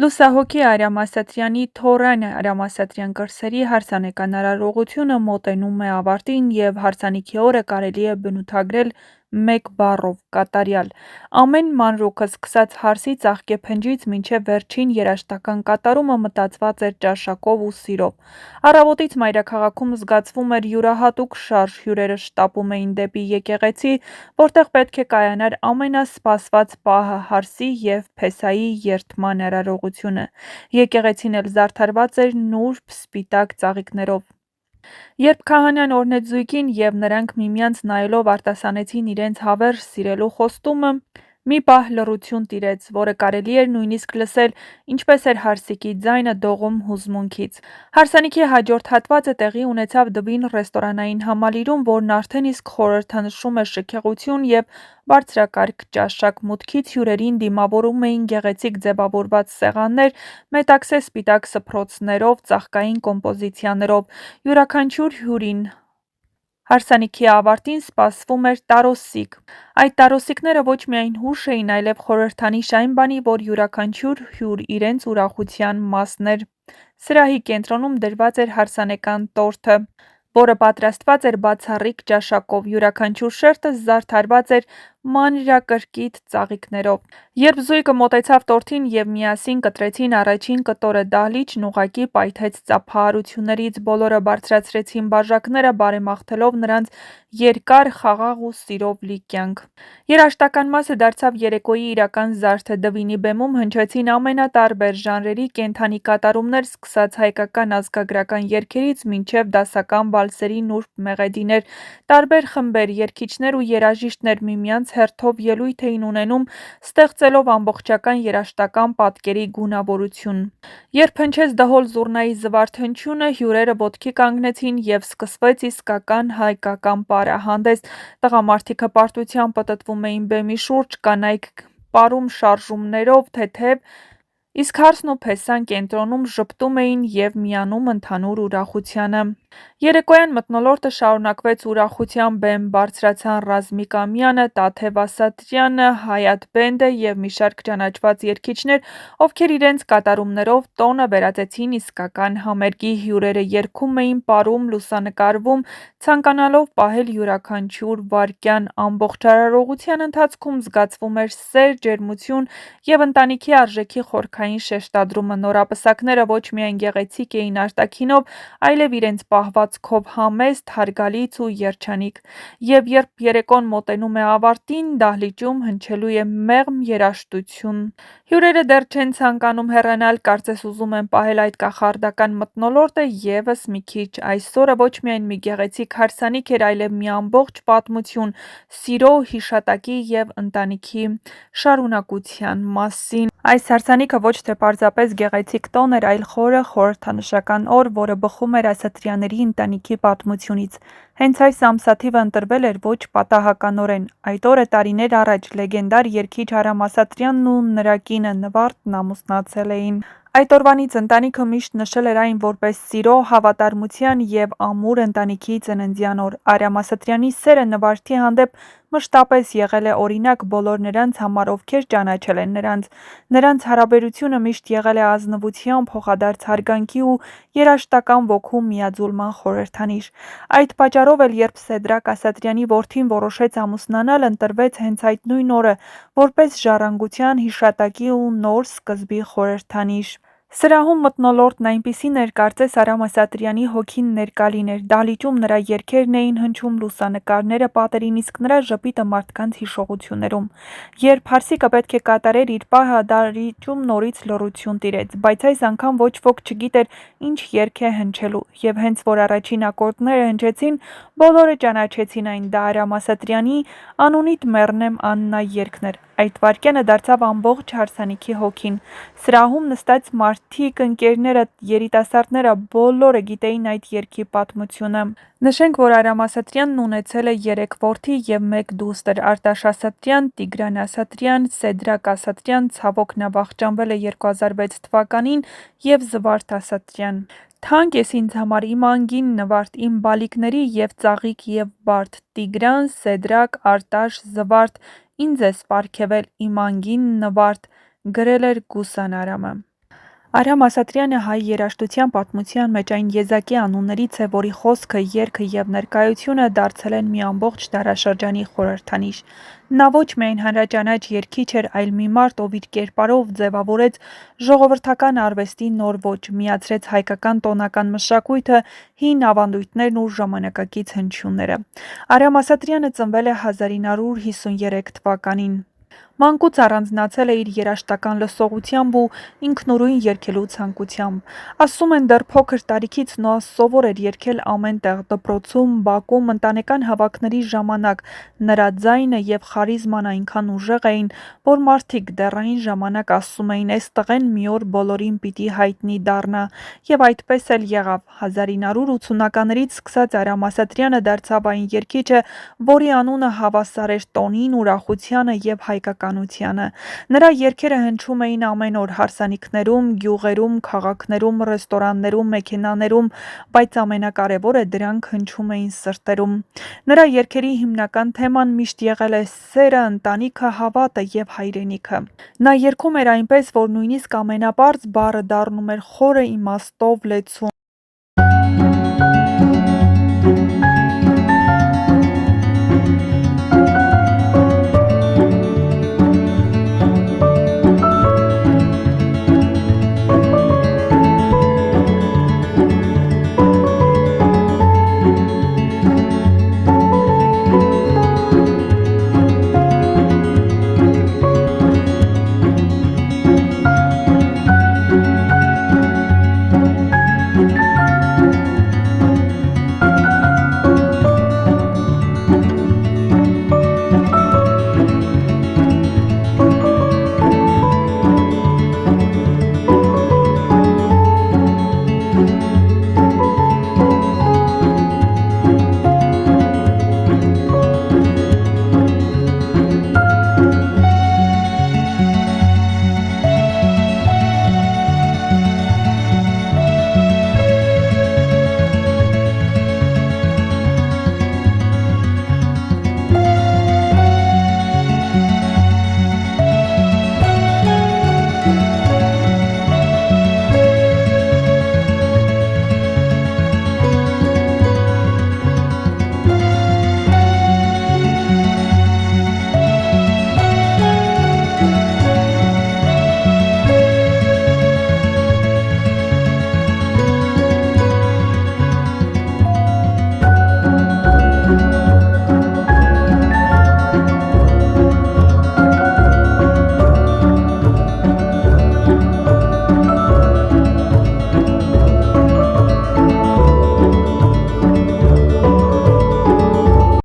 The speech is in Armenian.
Լուսահոգի Արամ Ասատրյանի «Թորան Արամ Ասատրյան» կրսերի հարսանեկան արարողությունը մոտենում է ավարտին և հարսանիքի օրը կարելի է բնութագրել մեկ բառով՝ կատարյալ։ Ամեն մանրուքը սկսած հարսի ծաղկեփնջից մինչև վերջին երաժշտական կատարումը մտածված էր ճաշակով ու սիրով։ Առավոտից մայրաքաղաքում զգացվում էր յուրահատուկ շարժ, հյուրերը շտապում էին դեպի եկեղեցի, որտեղ պետք է կայանար ամենասպասված պահը՝ հարսի և փեսայի երդման արարողությունը։ Եկեղեցին էլ զարդարված էր նուրբ սպիտակ ծաղիկներով։ Երբ քահանան օրհնեց զույգին, և նրանք միմյանց նայելով արտասանեցին իրենց հավերժ սիրելու խոստումը, մի պահ լռություն տիրեց, որը կարելի էր նույնիսկ լսել ինչպես էր հարսիկի ձայնը դողում հուզմունքից։ Հարսանիքի հաջորդ հատվածը տեղի ունեցավ Դվին ռեստորանային համալիրում, որն արդեն իսկ խորհրդանշում էր շքեղություն և բարձրակարգ ճաշակ։ Մուտքից հյուրերին դիմավորում էին գեղեցիկ ձևավորված սեղաններ մետաքսե սպիտակ սփռոցներով, ծաղկային կոմպոզիցիաներով։ Յուրաքանչյուր հյուրին հարսանիքի ավարտին սպասվում էր տարոսիկ։ Այդ տարոսիկները ոչ միայն հուշ էին, այլև խորհրդանիշ այն բանի, որ յուրաքանչյուր հյուր իրենց ուրախության մասն էր։ Սրահի կենտրոնում դրված էր հարսանեկան տորթը, որը պատրաստված էր բացառիկ ճաշակով։ Յուրաքանչյուր շերտը զարդարված էր մանրակրկիտ ծաղիկներով։ Երբ զույգը մոտեցավ տորթին և միասին կտրեցին առաջին կտորը, դահլիճն ուղղակի պայթեց ծափահարություններից։ Բոլորը բարձրացրեցին բաժակները՝ բարեմաղթելով նրանց երկար, խաղաղ ու սիրով լի կյանք։ Երաժշտական մասը դարձավ երեկոյի իրական զարդը։ Դվինի բեմում հնչեցին ամենատարբեր ժանրերի կենդանի կատարումներ՝ սկսած հայկական ազգագրական երգերից մինչև դասական վալսերի նուրբ մեղեդիներ։ Տարբեր խմբեր, երգիչներ ու երաժիշտներ միմյանց հերթով ելույթ էին ունենում՝ ստեղծելով ամբողջական երաժշտական պատկերի գունավորություն։ Երբ հնչեց դհոլ զուռնայի զվարթ հնչյունը, հյուրերը ոտքի կանգնեցին, և սկսվեց իսկական հայկական պարահանդես։ Տղամարդիկը պարտությամբ պտտվում էին բեմի շուրջ, կանայք պարում շարժումներով թեթև, իսկ հարսն ու փեսան կենտրոնում ժպտում էին և միանում ընդհանուր ուրախությանը։ Երեկոյան մթնոլորտը շարունակվեց ուրախությամբ, բեմ բարձրացան Ռազմիկ Ամյանը, Տաթև Ասատրյանը, Հայաթ բենդը և մի շարք ճանաչված երգիչներ, ովքեր իրենց կատարումներով տոնը վերածեցին իսկական համերգի։ Հյուրերը երգում էին, պարում, լուսանկարվում, ցանկանալով պահել յուրաքանչյուր վայրկյան։ Ամբողջ արարողության ընթացքում զգացվում էր սեր, ջերմություն և ընտանիքի արժեքի խորքային շեշտադրումը։ Նորապսակները ոչ միայն գեղեցիկ էին արտաքինով, այլև իրենց պահվածքով համեստ, հարգալից ու երջանիկ։ Եվ երբ երեկոն մոտենում է ավարտին, դահլիճում հնչելու է մեղմ երաժշտություն։ Հյուրերը դեռ չեն ցանկանում հեռանալ, կարծես ուզում են պահել այդ կախարդական մթնոլորտը ևս մի քիչ։ Այս օրը ոչ միայն մի գեղեցիկ հարսանիք էր, այլև մի ամբողջ պատմություն՝ սիրո, հիշատակի և ընտանիքի շարունակության մասին։ Այս հարսանիքը ոչ թե պարզապես գեղեցիկ տոն էր, այլ խորը խորհրդանշական օր, որը բխում էր Ասատրյանների ընտանիքի պատմությունից։ Հենց այս ամսաթիվը ընտրվել էր ոչ պատահականորեն։ Այդ օրը տարիներ առաջ լեգենդար երգիչ Արամ Ասատրյանն ու նրա կինը Նվարդն ամուսնացել էին։ Այդ օրվանից ընտանիքը միշտ նշել էր այն որպես սիրո, հավատարմության և ամուր ընտանիքի ծննդյան օր։ Արամ Ասատրյանի սերը Նվարդի հանդեպ մշտապես եղել է օրինակ բոլոր նրանց համար, ովքեր ճանաչել են նրանց։ Նրանց հարաբերությունը միշտ եղել է ազնվության փոխադարձ հարգանքի ու երաժշտական ոգու միաձուլման խորհրդանիշ։ Այդ պատճառով էլ երբ Սեդրակ Ասատրյանի որդին որոշեց ամուսնանալ, ընտրվեց հենց այդ նույն օրը՝ որպես ժառանգության, հիշատակի ու նոր սկզբի խորհրդանիշ։ Սրահում մթնոլորտն այնպիսին էր, կարծես Արամ Ասատրյանի հոգին ներկա լիներ։ Դահլիճում նրա երգերն էին հնչում, լուսանկարները պատերին, իսկ նրա ժպիտը մարդկանց հիշողություններում։ Երբ հարսիկը պետք է կատարեր իր պահը, դահլիճում նորից լռություն տիրեց։ Բայց այս անգամ ոչ ոք չգիտեր ինչ երգ է հնչելու։ Եվ հենց որ առաջին ակորդները հնչեցին, բոլորը ճանաչեցին այն՝ դա Արամ Ասատրյանի «Անունիդ մեռնեմ Աննա» երգն էր։ Այդ վայրկյանը դարձավ ամբողջ հարսանիքի հոգին։ Սրահում նստած մարդիկ, ընկերները, երիտասարդները բոլորը գիտեին այդ երգի պատմությունը։ Նշենք, որ Արամ Ասատրյանն ունեցել է 3 որդի և 1 դուստր՝ Արտաշ Ասատրյան, Տիգրան Ասատրյան, Սեդրակ Ասատրյան, ցավոք նա վախճանվել է 2006 թվականին, և Զվարթ Ասատրյան։ Թանկ ես ինձ համար իմ անգին Նվարդ, իմ բալիկների և ծաղիկ և բարդ, Տիգրան, Սեդրակ, Արտաշ, Զվարթ, ինձ ես պարգևել իմ անգին Նվարդ, գրել էր Գուսան Արամը։ Արամ Ասատրյանը հայ երաժշտության պատմության մեջ այն եզակի անուններից է, որի խոսքը, երգը և ներկայությունը դարձել են մի ամբողջ դարաշրջանի խորհրդանիշ։ Նա ոչ միայն հանրաճանաչ երգիչ էր, այլ մի մարդ, ով իր կերպարով ձևավորեց ժողովրդական արվեստի նոր ոճ, միացրեց հայկական տոնական մշակույթը, հին ավանդույթներն ու ժամանակակից հնչյունները։ Արամ Ասատրյանը ծնվել է 1953 թվականին։ Մանկուց առանձնացել է իր երաժշտական լսողությամբ ու ինքնուրույն երգելու ցանկությամբ։ Ասում են, դեռ փոքր տարիքից նա սովոր էր երգել ամեն տեղ՝ դպրոցում, բակում, ընտանեկան հավաքների ժամանակ։ Նրա ձայնը և խարիզման այնքան ուժեղ էին, որ մարդիկ դեռ այն ժամանակ ասում էին՝ «Էս տղեն մի օր բոլորին պիտի հայտնի դառնա»։ Եվ այդպես էլ եղավ։ 1980-ականներից սկսած Արամ Ասատրյանը դարձավ այն երգիչը, որի անունը հավասար էր տոնին, ուրախությանը և հայկականությանը։ Նրա երգերը հնչում էին ամեն օր հարսանիքներում, գյուղերում, քաղաքներում, ռեստորաններում, մեքենաներում, բայց ամենակարևորը՝ դրանք հնչում էին սրտերում։ Նրա երգերի հիմնական թեման միշտ եղել է սերը, ընտանիքը, հավատը և հայրենիքը։ Նա երգում էր այնպես, որ նույնիսկ ամենապարզ բառը դառնում էր խորը իմաստով լեցուն։